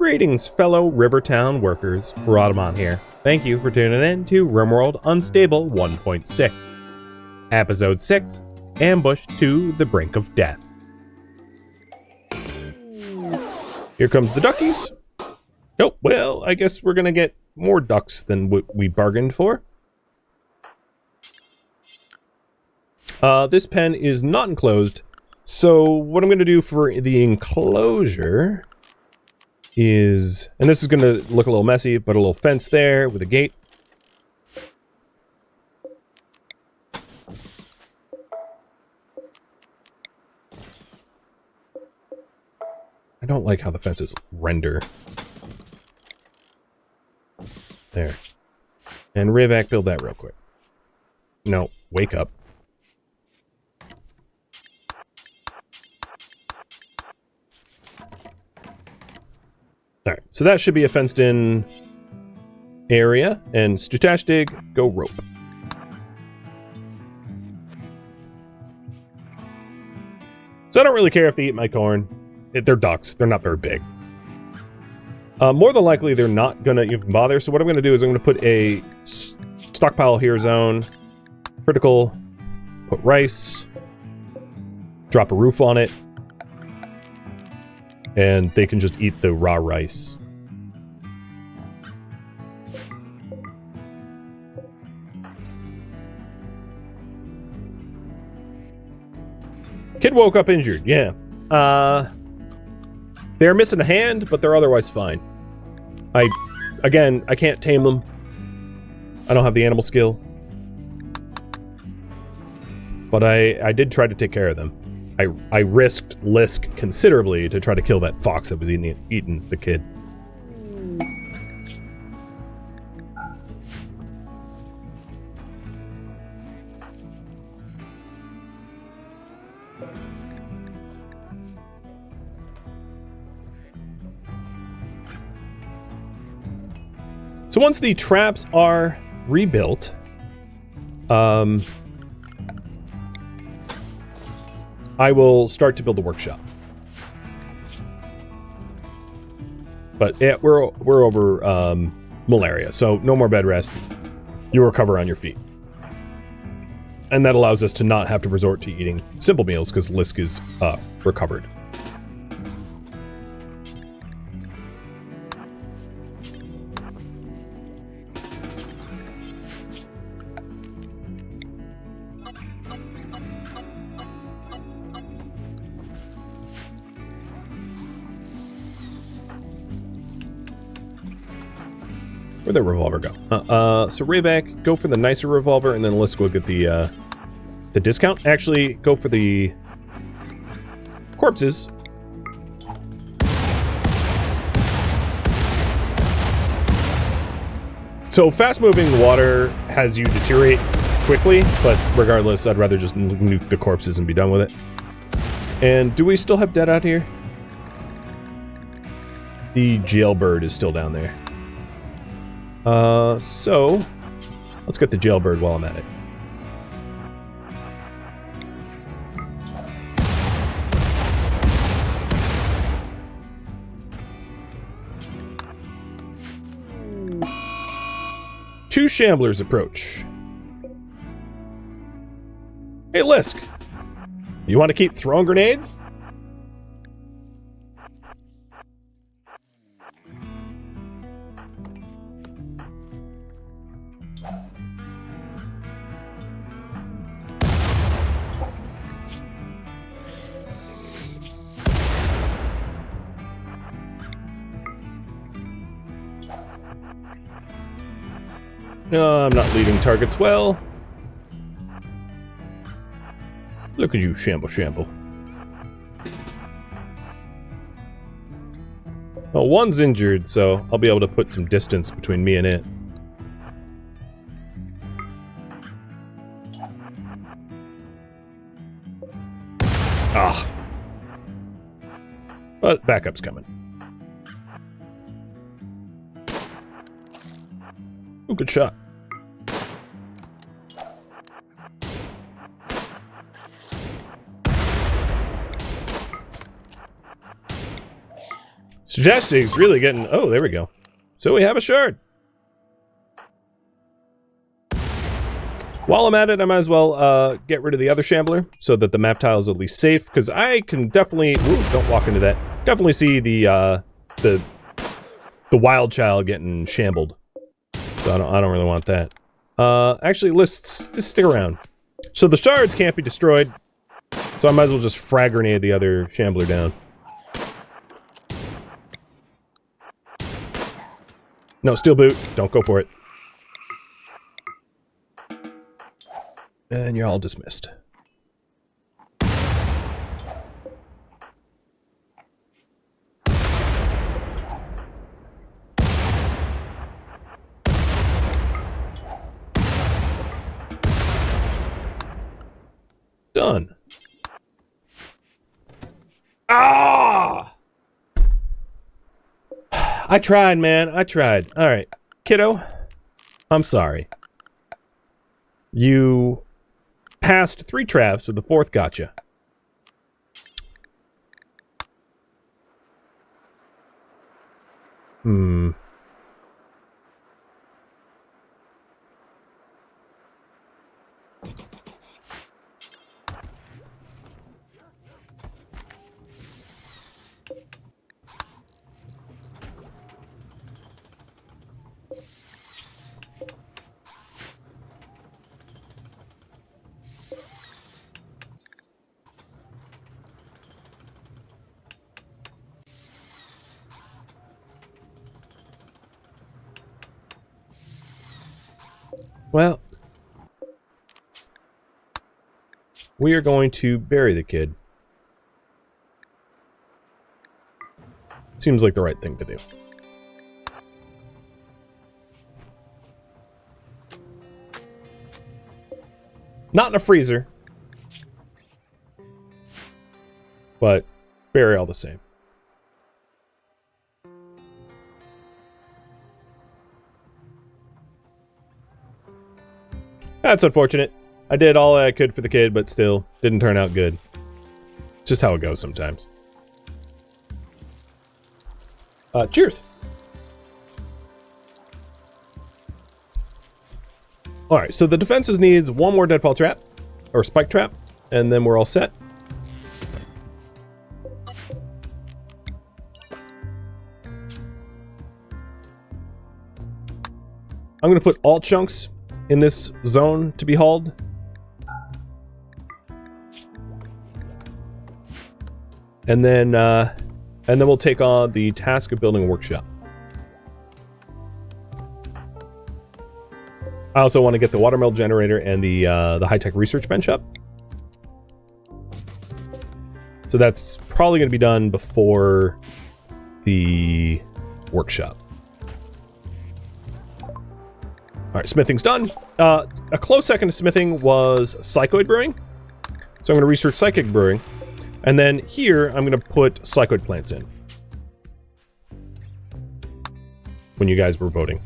Greetings, fellow Rivertown workers. Rhadamant here. Thank you for tuning in to RimWorld Unstable 1.6. Episode 6, Ambush to the Brink of Death. Here comes the duckies. Oh, well, I guess we're gonna get more ducks than what we bargained for. This pen is not enclosed, so what I'm gonna do for the enclosure is, and this is gonna look a little messy, but a little fence there with a gate. I don't like how the fences render. There. And Rivac, build that real quick. No, wake up. Alright, so that should be a fenced-in area. And Stutashtig, go rope. So I don't really care if they eat my corn. They're ducks. They're not very big. More than likely, they're not going to even bother. So what I'm going to do is I'm going to put a stockpile here zone. Critical. Put rice. Drop a roof on it. And they can just eat the raw rice. Kid woke up injured. Yeah. They're missing a hand, but they're otherwise fine. Again, I can't tame them. I don't have the animal skill. But I did try to take care of them. I risked Lisk considerably to try to kill that fox that was eating the kid. So once the traps are rebuilt, I will start to build the workshop. But yeah, we're over malaria, so no more bed rest. You recover on your feet. And that allows us to not have to resort to eating simple meals because Lisk is recovered. Where'd that revolver go? So Rayback, go for the nicer revolver, and then let's go get the discount. Actually, go for the corpses. So fast-moving water has you deteriorate quickly, but regardless, I'd rather just nuke the corpses and be done with it. And do we still have dead out here? The jailbird is still down there. So let's get the jailbird while I'm at it. Two shamblers approach. Hey, Lisk. You want to keep throwing grenades? I'm not leading targets well. Look at you, shamble. Well, one's injured, so I'll be able to put some distance between me and it. Ah. But backup's coming. Oh, good shot. Suggesting's really getting... Oh, there we go. So we have a shard. While I'm at it, I might as well get rid of the other shambler so that the map tile is at least safe, because I can definitely... Ooh, don't walk into that. Definitely see the wild child getting shambled. So I don't really want that. Actually, let's just stick around. So the shards can't be destroyed, so I might as well just frag grenade the other shambler down. No, steel boot. Don't go for it. And you're all dismissed. Done. Ah! I tried, man. I tried. All right. Kiddo, I'm sorry. You passed 3 traps with the 4th gotcha. Well, we are going to bury the kid. Seems like the right thing to do. Not in a freezer, but bury all the same. That's unfortunate. I did all I could for the kid, but still didn't turn out good. Just how it goes sometimes. Cheers. Alright, so the defenses needs 1 more deadfall trap, or spike trap, and then we're all set. I'm going to put all chunks in this zone to be hauled. And then we'll take on the task of building a workshop. I also want to get the watermill generator and the high-tech research bench up. So that's probably going to be done before the workshop. Alright, smithing's done. A close second to smithing was psychoid brewing. So I'm going to research psychic brewing. And then here, I'm going to put psychoid plants in. When you guys were voting.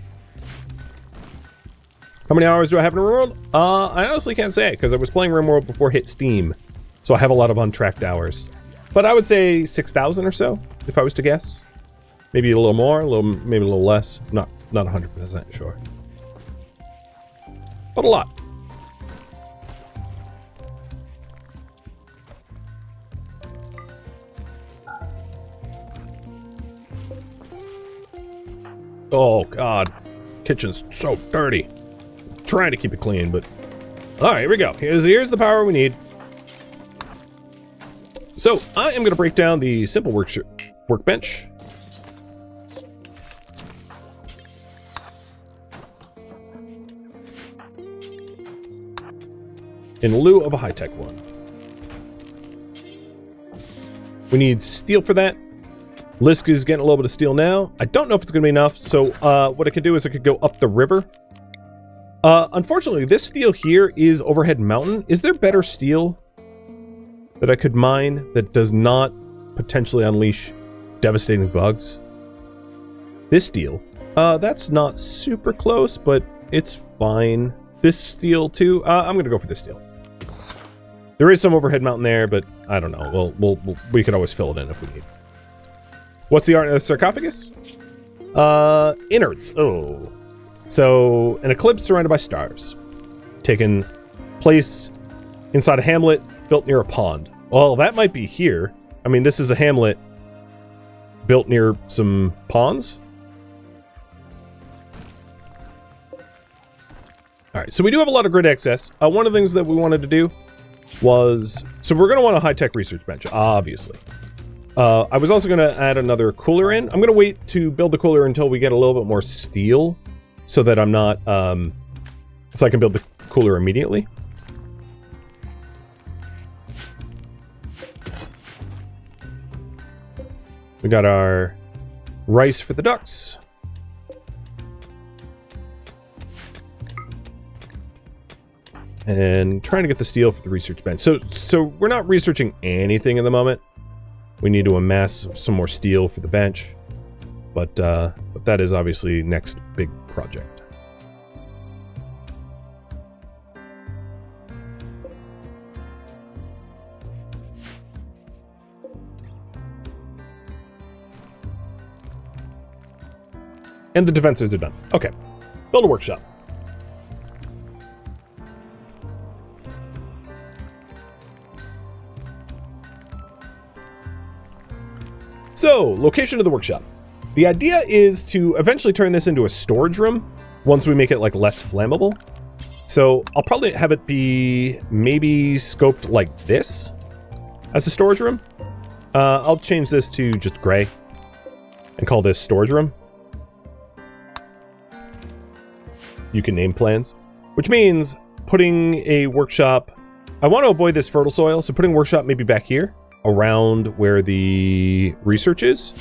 How many hours do I have in RimWorld? I honestly can't say, because I was playing RimWorld before it hit Steam. So I have a lot of untracked hours. But I would say 6,000 or so, if I was to guess. Maybe a little more, maybe a little less. Not 100% sure. But a lot. Oh god, kitchen's so dirty. I'm trying to keep it clean, but all right, here we go. Here's the power we need. So I am going to break down the simple workbench. In lieu of a high-tech one. We need steel for that. Lisk is getting a little bit of steel now. I don't know if it's going to be enough, so what I could do is I could go up the river. Unfortunately, this steel here is overhead mountain. Is there better steel that I could mine that does not potentially unleash devastating bugs? This steel. That's not super close, but it's fine. This steel, too. I'm going to go for this steel. There is some overhead mountain there, but I don't know. We could always fill it in if we need. What's the art of the sarcophagus? Innards. Oh. So, an eclipse surrounded by stars. Taken place inside a hamlet built near a pond. Well, that might be here. I mean, this is a hamlet built near some ponds. Alright, so we do have a lot of grid access. One of the things that we wanted to do was... So we're going to want a high-tech research bench, obviously. I was also going to add another cooler in. I'm going to wait to build the cooler until we get a little bit more steel, so that I'm not... so I can build the cooler immediately. We got our rice for the ducks. And trying to get the steel for the research bench. So we're not researching anything at the moment. We need to amass some more steel for the bench. But that is obviously next big project. And the defenses are done. Okay. Build a workshop. So, location of the workshop. The idea is to eventually turn this into a storage room once we make it like less flammable. So I'll probably have it be maybe scoped like this as a storage room. I'll change this to just gray and call this storage room. You can name plans, which means putting a workshop. I want to avoid this fertile soil, so putting workshop maybe back here around where the research is.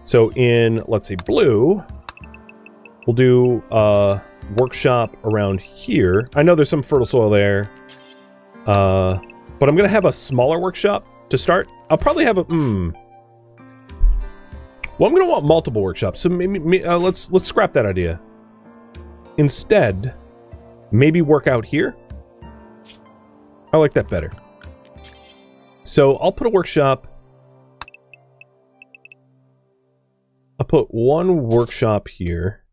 So in, let's say, blue, we'll do a workshop around here. I know there's some fertile soil there, but I'm going to have a smaller workshop to start. I'll probably have a... Well, I'm going to want multiple workshops, so maybe let's scrap that idea. Instead, maybe work out here. I like that better. So I'll put a workshop. I'll put one workshop here.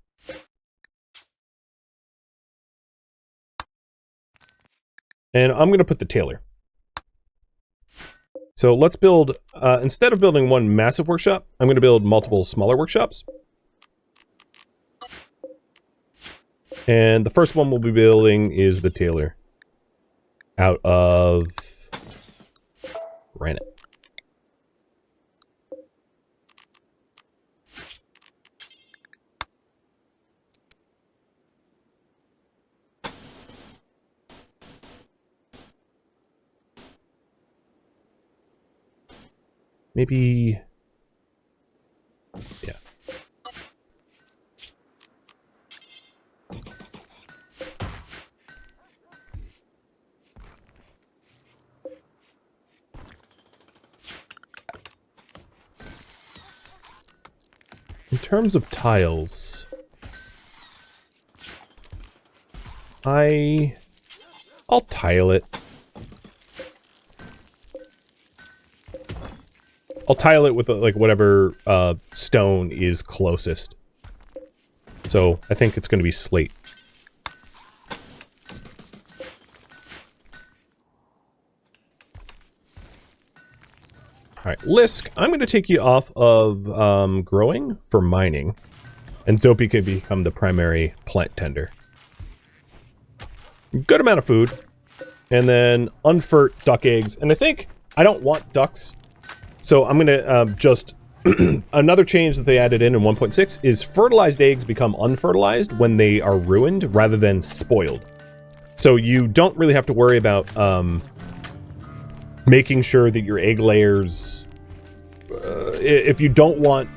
And I'm going to put the tailor. So let's build, instead of building one massive workshop, I'm going to build multiple smaller workshops. And the first one we'll be building is the tailor out of granite. Maybe, yeah. In terms of tiles, I'll tile it. I'll tile it with like whatever stone is closest. So I think it's going to be slate. Alright, Lisk, I'm going to take you off of growing for mining. And Dopey can become the primary plant tender. Good amount of food. And then unfert duck eggs. And I think I don't want ducks. So I'm going to just... another change that they added in 1.6 is fertilized eggs become unfertilized when they are ruined rather than spoiled. So you don't really have to worry about making sure that your egg layers... if you don't want...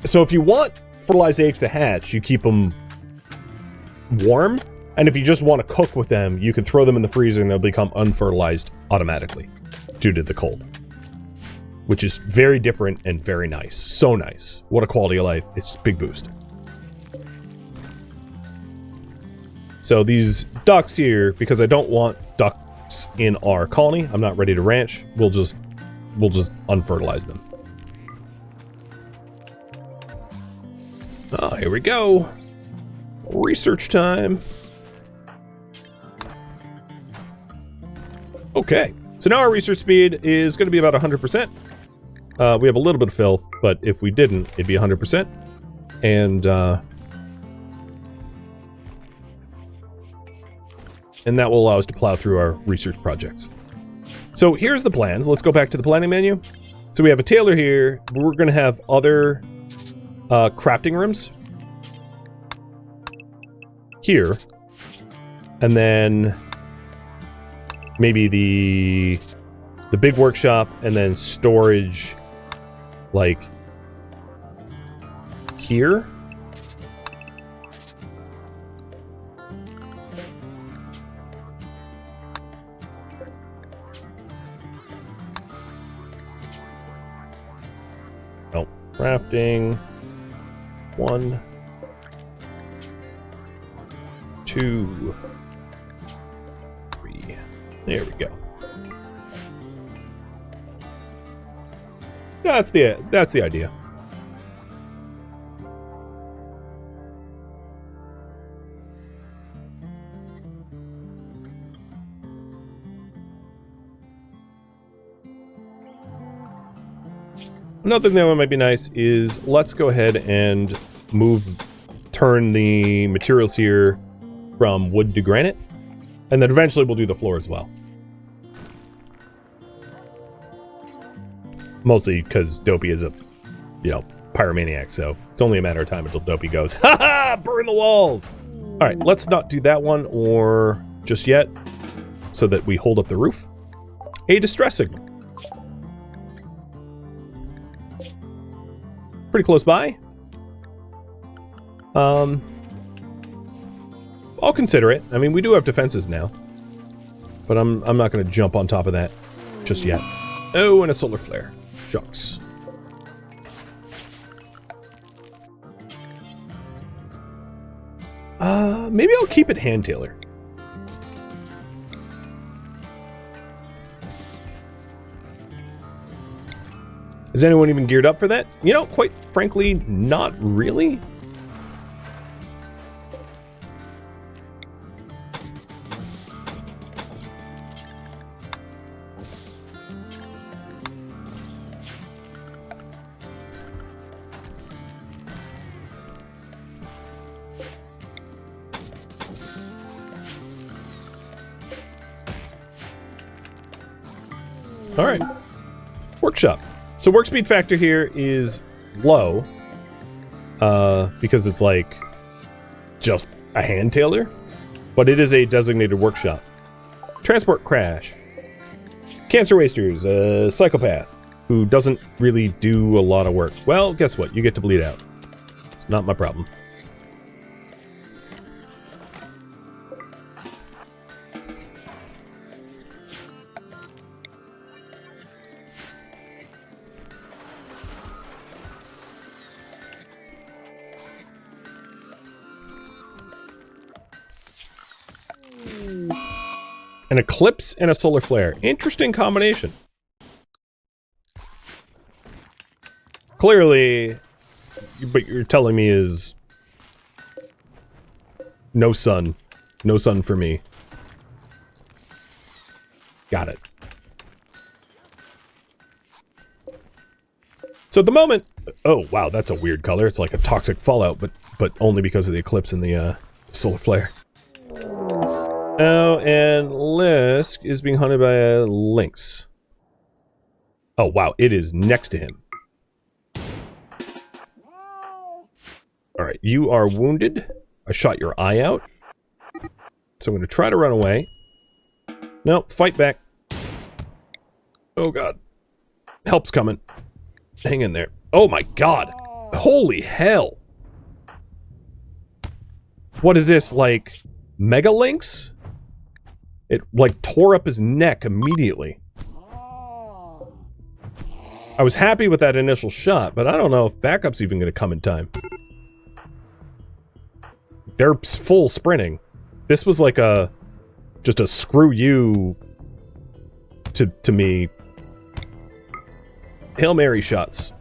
So if you want fertilized eggs to hatch, you keep them warm. And if you just want to cook with them, you can throw them in the freezer and they'll become unfertilized automatically due to the cold. Which is very different and very nice. So nice. What a quality of life. It's a big boost. So these ducks here, because I don't want ducks in our colony, I'm not ready to ranch, we'll just unfertilize them. Oh, here we go. Research time. Okay, so now our research speed is going to be about 100%. We have a little bit of filth, but if we didn't, it'd be 100%. And that will allow us to plow through our research projects. So here's the plans. Let's go back to the planning menu. So we have a tailor here. We're going to have other crafting rooms here. And then maybe the big workshop and then storage like here. Oh, crafting. 1, 2, 3. There we go. That's the idea. Another thing that might be nice is let's go ahead and turn the materials here from wood to granite, and then eventually we'll do the floor as well. Mostly because Dopey is a, pyromaniac, so it's only a matter of time until Dopey goes, ha ha, burn the walls! Alright, let's not do that one or just yet, so that we hold up the roof. A distress signal. Pretty close by. I'll consider it. I mean, we do have defenses now, but I'm not going to jump on top of that just yet. Oh, and a solar flare. Shucks. Maybe I'll keep it hand tailor. Is anyone even geared up for that? Quite frankly, not really. All right. Workshop. So work speed factor here is low, because it's like just a hand tailor, but it is a designated workshop. Transport crash. Cancer wasters, a psychopath who doesn't really do a lot of work. Well, guess what? You get to bleed out. It's not my problem. An eclipse and a solar flare. Interesting combination. Clearly, but you're telling me is no sun. No sun for me. Got it. So at the moment... Oh, wow, that's a weird color. It's like a toxic fallout, but only because of the eclipse and the solar flare. Oh, and Lisk is being hunted by a lynx. Oh, wow, it is next to him. Alright, you are wounded. I shot your eye out. So I'm going to try to run away. No, fight back. Oh, God. Help's coming. Hang in there. Oh, my God. Holy hell. What is this, like, Mega Lynx? It, like, tore up his neck immediately. I was happy with that initial shot, but I don't know if backup's even going to come in time. They're full sprinting. This was like just a screw you to me. Hail Mary shots.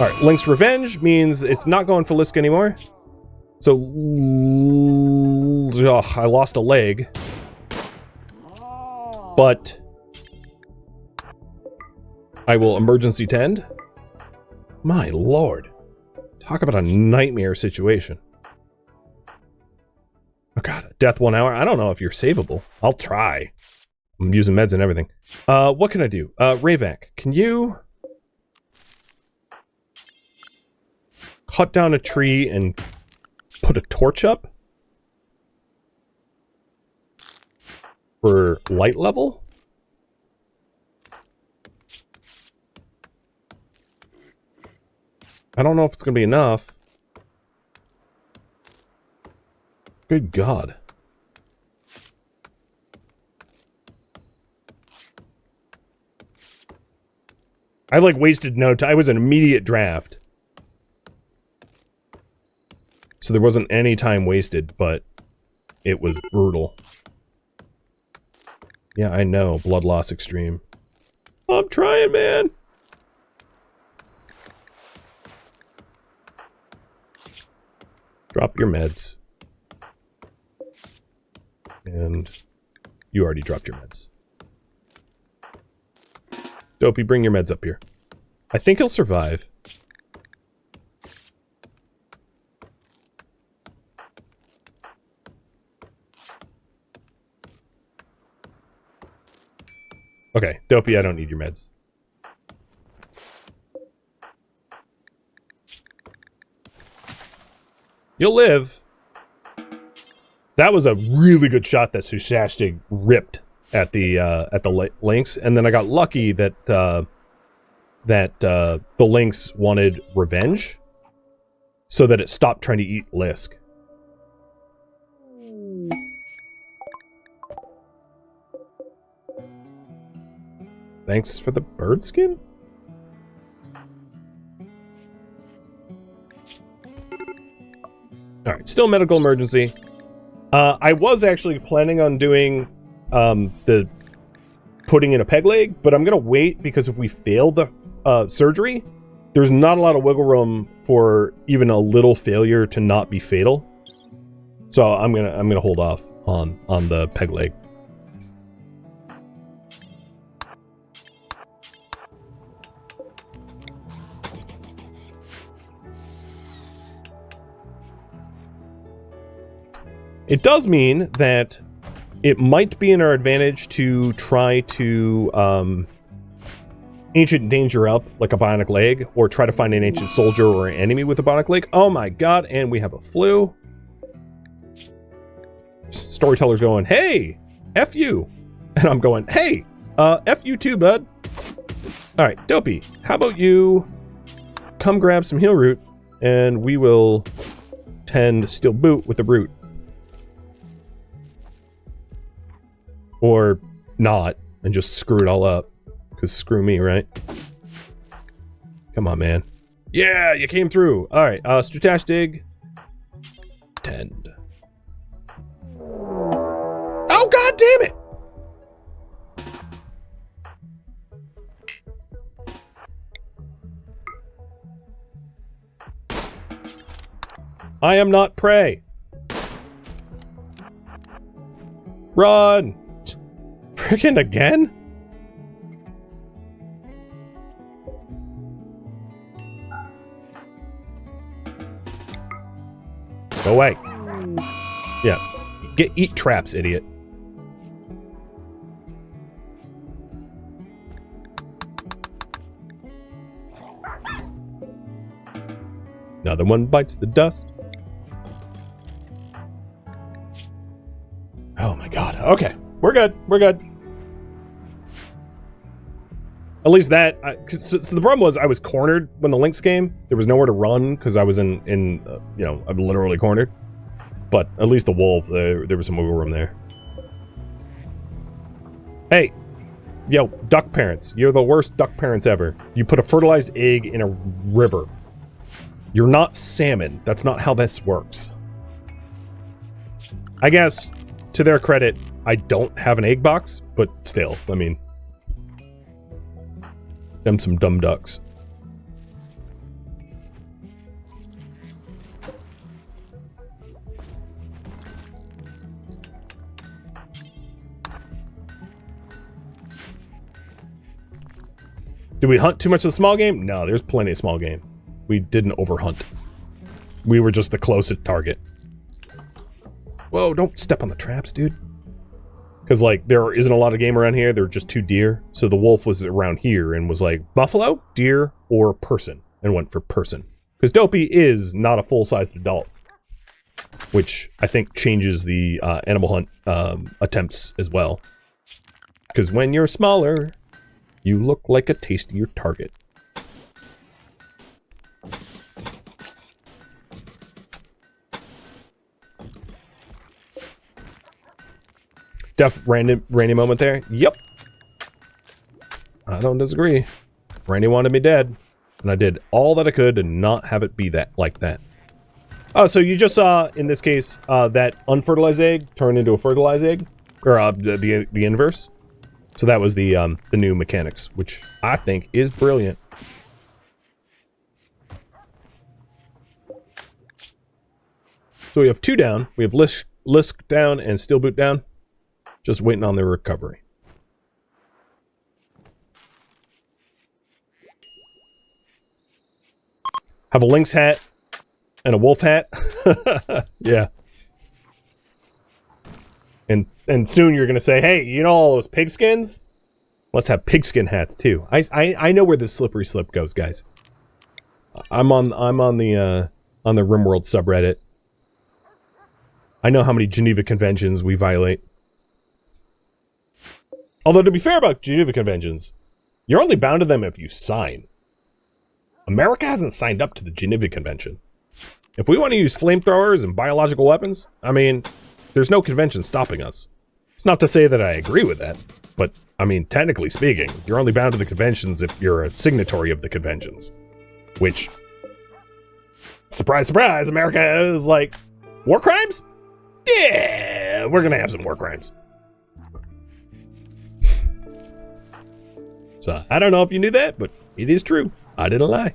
Alright, Link's Revenge means it's not going for Lisk anymore. So, I lost a leg. But I will emergency tend. My lord. Talk about a nightmare situation. Oh god, death 1 hour. I don't know if you're savable. I'll try. I'm using meds and everything. What can I do? Ravac, can you cut down a tree and put a torch up? For light level? I don't know if it's going to be enough. Good God. I like wasted no time. It was an immediate draft. So there wasn't any time wasted, but it was brutal. Yeah, I know. Blood loss extreme. I'm trying, man. Drop your meds. And you already dropped your meds. Dopey, bring your meds up here. I think he'll survive. Okay, Dopey, I don't need your meds. You'll live. That was a really good shot that Susashtig ripped at the Lynx, and then I got lucky that the Lynx wanted revenge, so that it stopped trying to eat Lisk. Thanks for the bird skin? Alright, still medical emergency. I was actually planning on doing the putting in a peg leg, but I'm gonna wait because if we fail the surgery, there's not a lot of wiggle room for even a little failure to not be fatal. So I'm gonna hold off on the peg leg. It does mean that it might be in our advantage to try to ancient danger up like a bionic leg, or try to find an ancient soldier or an enemy with a bionic leg. Oh my god, and we have a flu. Storyteller's going, hey, F you. And I'm going, hey, F you too, bud. Alright, Dopey, how about you come grab some heal root, and we will tend steel boot with the root. Or not, and just screw it all up. Because screw me, right? Come on, man. Yeah, you came through. Alright, Stratastig. Tend. Oh, god damn it! I am not prey. Run! Frickin' again? Go away. Yeah. Eat traps, idiot. Another one bites the dust. Oh my god. Okay. We're good. We're good. At least that, so the problem was I was cornered when the Lynx came. There was nowhere to run because I was in you know, I'm literally cornered. But at least the wolf, there was some wiggle room there. Hey, yo, duck parents, you're the worst duck parents ever. You put a fertilized egg in a river. You're not salmon. That's not how this works. I guess, to their credit, I don't have an egg box, but still, I mean, them some dumb ducks. Did we hunt too much of the small game? No, there's plenty of small game. We didn't overhunt. We were just the closest target. Whoa, don't step on the traps, dude. Because, like, there isn't a lot of game around here. There are just 2 deer. So the wolf was around here and was like, buffalo, deer, or person. And went for person. Because Dopey is not a full-sized adult. Which I think changes the animal hunt attempts as well. Because when you're smaller, you look like a tastier target. Def random moment there. Yep. I don't disagree. Randy wanted me dead. And I did all that I could to not have it be that like that. Oh, so you just saw, in this case, that unfertilized egg turn into a fertilized egg? Or the inverse? So that was the new mechanics, which I think is brilliant. So we have 2 down. We have Lisk down and Steelboot down. Just waiting on their recovery. Have a lynx hat and a wolf hat. Yeah. And soon you're gonna say, hey, you know all those pigskins? Let's have pigskin hats too. I know where this slippery slope goes, guys. I'm on the RimWorld subreddit. I know how many Geneva Conventions we violate. Although, to be fair about Geneva Conventions, you're only bound to them if you sign. America hasn't signed up to the Geneva Convention. If we want to use flamethrowers and biological weapons, I mean, there's no convention stopping us. It's not to say that I agree with that, but, I mean, technically speaking, you're only bound to the conventions if you're a signatory of the conventions. Which, surprise, surprise, America is like, war crimes? Yeah, we're gonna have some war crimes. So, I don't know if you knew that, but it is true. I didn't lie.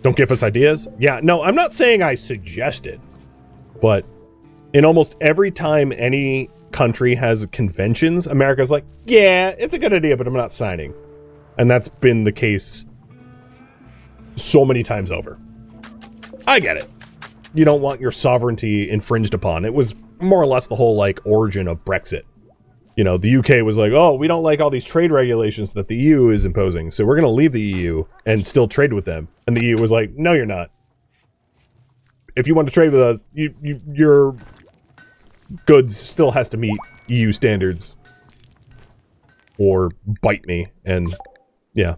Don't give us ideas? Yeah, no, I'm not saying I suggest it. But in almost every time any country has conventions, America's like, yeah, it's a good idea, but I'm not signing. And that's been the case so many times over. I get it. You don't want your sovereignty infringed upon. It was more or less the whole, like, origin of Brexit. You know, the UK was like, oh, we don't like all these trade regulations that the EU is imposing, so we're going to leave the EU and still trade with them. And the EU was like, no, you're not. If you want to trade with us, your goods still has to meet EU standards. Or bite me. And, yeah.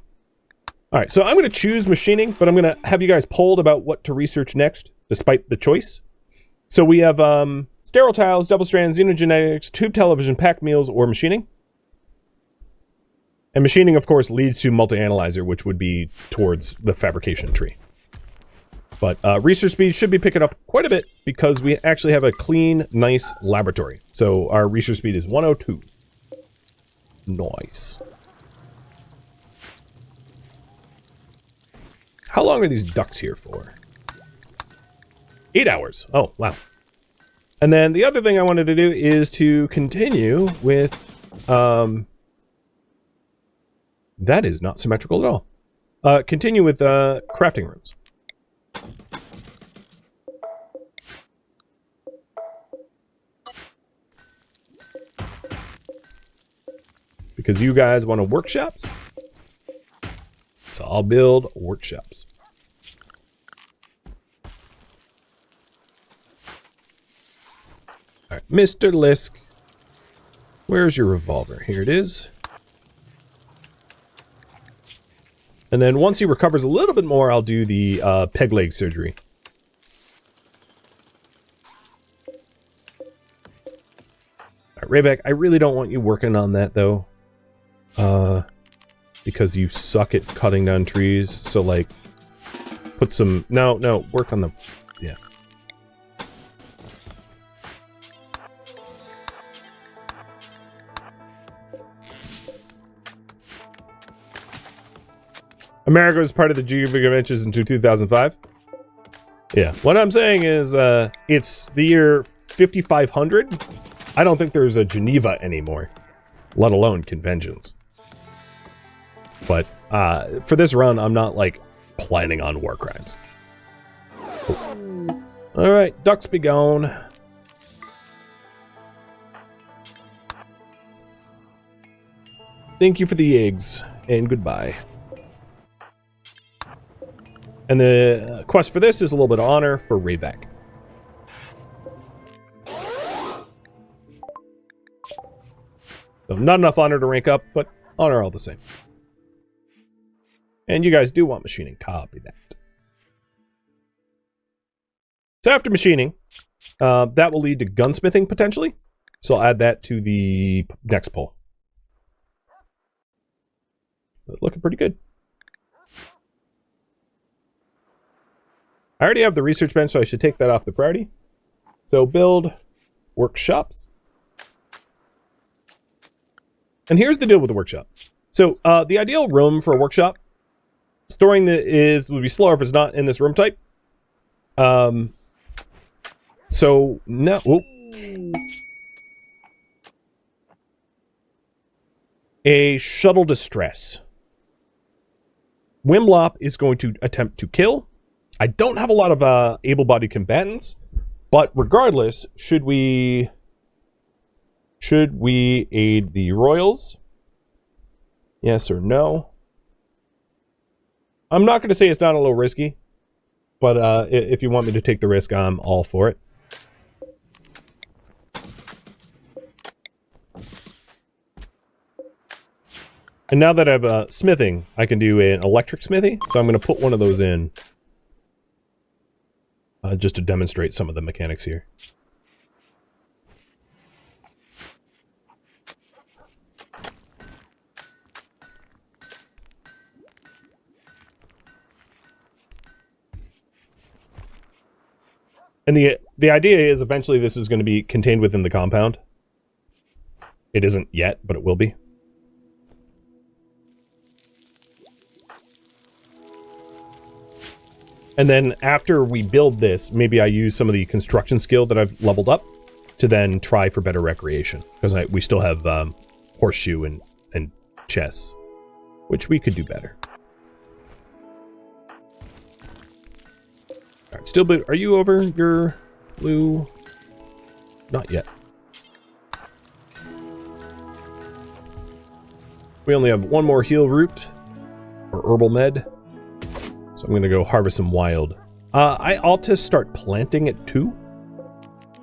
Alright, so I'm going to choose machining, but I'm going to have you guys polled about what to research next, despite the choice. So we have, sterile tiles, double strands, xenogenetics, tube television, pack meals, or machining. And machining, of course, leads to multi-analyzer, which would be towards the fabrication tree. But research speed should be picking up quite a bit because we actually have a clean, nice laboratory. So our research speed is 102. Nice. How long are these ducks here for? 8 hours. Oh, wow. And then the other thing I wanted to do is to continue with, that is not symmetrical at all. Continue with, crafting rooms. Because you guys want to workshops? So I'll build workshops. Alright, Mr. Lisk. Where's your revolver? Here it is. And then once he recovers a little bit more, I'll do the peg leg surgery. Alright, Rayvac, I really don't want you working on that, though. Because you suck at cutting down trees, so, like, put some... No, work on the... Yeah. America was part of the Geneva Conventions in 2005. Yeah, what I'm saying is, it's the year 5500. I don't think there's a Geneva anymore. let alone conventions. But for this run, I'm not like planning on war crimes. Oh. All right, ducks be gone. Thank you for the eggs, and goodbye. And the quest for this is a little bit of honor for Rayback. So not enough honor to rank up, but honor all the same. And you guys do want machining. Copy that. So after machining, that will lead to gunsmithing potentially. So I'll add that to the next poll. But looking pretty good. I already have the research bench, so I should take that off the priority. So build workshops. And here's the deal with the workshop. So the ideal room for a workshop, storing would be slower if it's not in this room type. So no. Whoop. A shuttle distress. Wimlop is going to attempt to kill. I don't have a lot of able-bodied combatants, but regardless, should we aid the royals? Yes or no? I'm not going to say it's not a little risky, but if you want me to take the risk, I'm all for it. And now that I have smithing, I can do an electric smithy, so I'm going to put one of those in just to demonstrate some of the mechanics here. And the idea is eventually this is going to be contained within the compound. It isn't yet, but it will be. And then after we build this, maybe I use some of the construction skill that I've leveled up to then try for better recreation. Because we still have horseshoe and chess, which we could do better. All right, still, but are you over your flu? Not yet. We only have one more heal root or herbal med. So I'm going to go harvest some wild. I ought to start planting it too.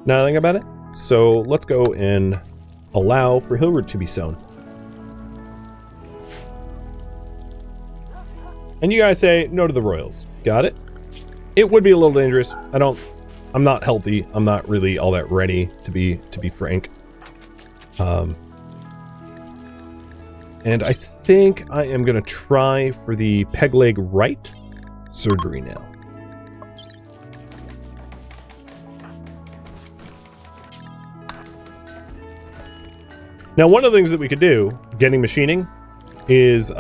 Now I think about it. So let's go and allow for hill root to be sown. And you guys say no to the royals. Got it? It would be a little dangerous. I'm not healthy. I'm not really all that ready to be frank. And I think I am going to try for the peg leg right surgery now. Now, one of the things that we could do, getting machining, is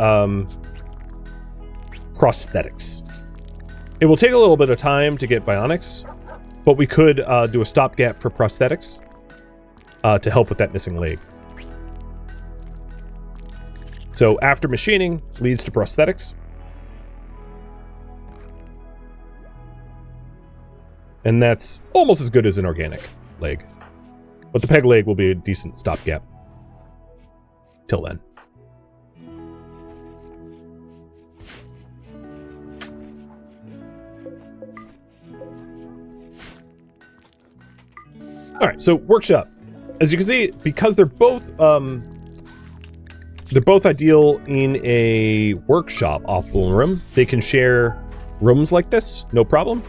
prosthetics. It will take a little bit of time to get bionics, but we could do a stopgap for prosthetics to help with that missing leg. So after machining leads to prosthetics. And that's almost as good as an organic leg. But the peg leg will be a decent stopgap. Till then. Alright, so workshop. As you can see, because they're both ideal in a workshop off-pool room, they can share rooms like this, no problem.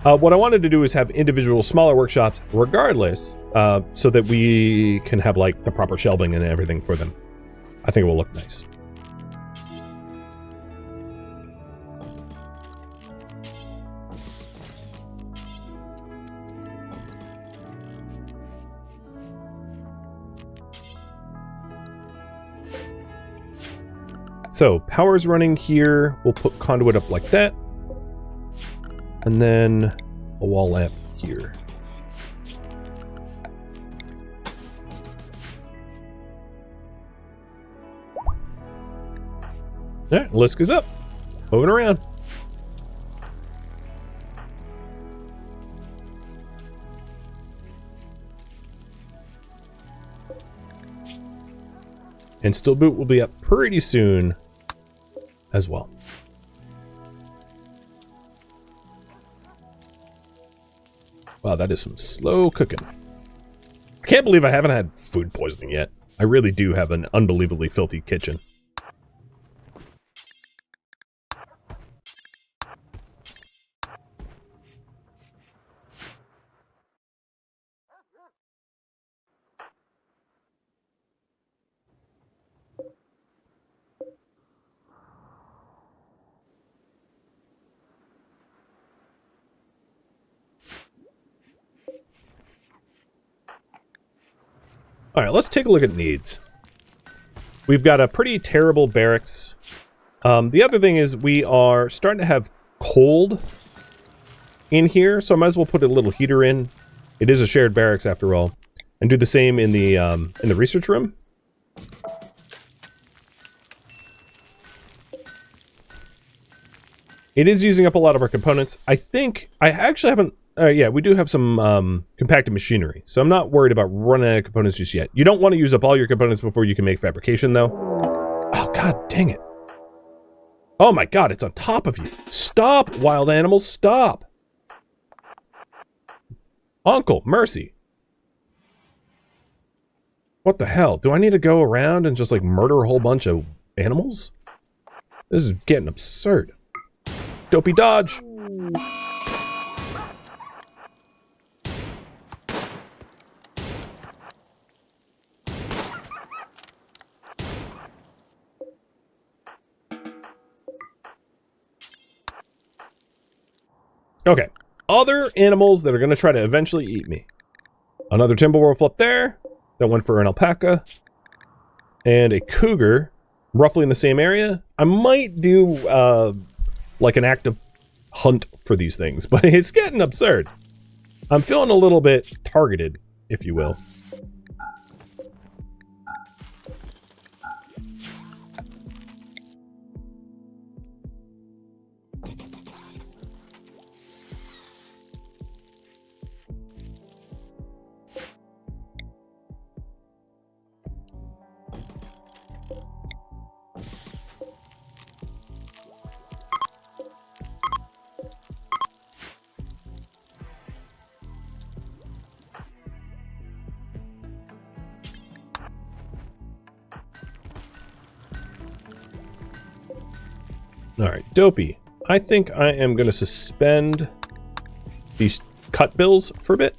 What I wanted to do is have individual smaller workshops regardless, so that we can have like the proper shelving and everything for them. I think it will look nice. So power's running here. We'll put conduit up like that. And then a wall lamp here. All right, list is up. Moving around. And Still Boot will be up pretty soon as well. Wow, that is some slow cooking. I can't believe I haven't had food poisoning yet. I really do have an unbelievably filthy kitchen. All right, let's take a look at needs. We've got a pretty terrible barracks. The other thing is we are starting to have cold in here, so I might as well put a little heater in. It is a shared barracks after all, and do the same in the research room. It is using up a lot of our components. I think I actually haven't. Yeah, we do have some compacted machinery, so I'm not worried about running out of components just yet. You don't want to use up all your components before you can make fabrication, though. Oh, god dang it. Oh my god, it's on top of you. Stop, wild animals, stop. Uncle, mercy. What the hell? Do I need to go around and just, like, murder a whole bunch of animals? This is getting absurd. Dopey dodge. Okay, other animals that are going to try to eventually eat me. Another timber wolf up there. That went for an alpaca. And a cougar, roughly in the same area. I might do, like an active hunt for these things, but it's getting absurd. I'm feeling a little bit targeted, if you will. Alright, Dopey. I think I am going to suspend these cut bills for a bit.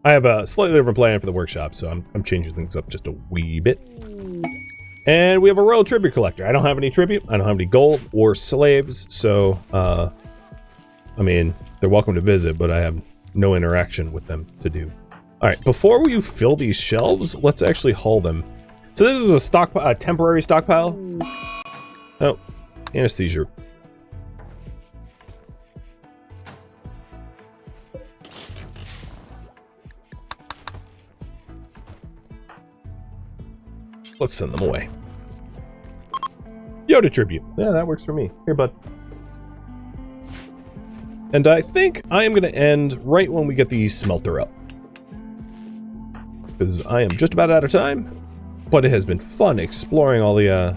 I have a slightly different plan for the workshop, so I'm changing things up just a wee bit. And we have a royal tribute collector. I don't have any tribute, I don't have any gold or slaves, so, I mean, they're welcome to visit, but I have no interaction with them to do. Alright, before we fill these shelves, let's actually haul them. So this is a stockpile, a temporary stockpile. Oh, anesthesia. Let's send them away. Yoda tribute. Yeah, that works for me. Here, bud. And I think I am going to end right when we get the smelter up. Because I am just about out of time. But it has been fun exploring all the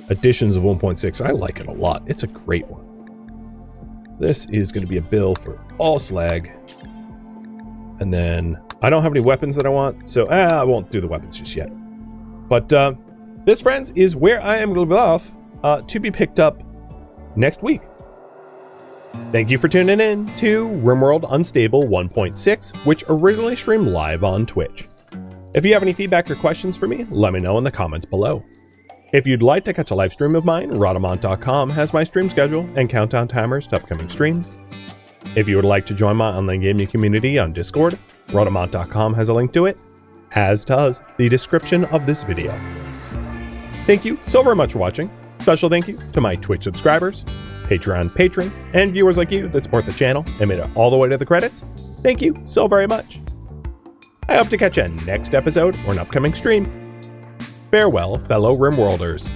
additions of 1.6. I like it a lot. It's a great one. This is going to be a bill for all slag. And then I don't have any weapons that I want, so I won't do the weapons just yet. But this, friends, is where I am going to leave off to be picked up next week. Thank you for tuning in to RimWorld Unstable 1.6, which originally streamed live on Twitch. If you have any feedback or questions for me, let me know in the comments below. If you'd like to catch a live stream of mine, Rhadamant.com has my stream schedule and countdown timers to upcoming streams. If you would like to join my online gaming community on Discord, Rhadamant.com has a link to it, as does the description of this video. Thank you so very much for watching. Special thank you to my Twitch subscribers, Patreon patrons, and viewers like you that support the channel and made it all the way to the credits. Thank you so very much. I hope to catch you next episode or an upcoming stream. Farewell, fellow RimWorlders.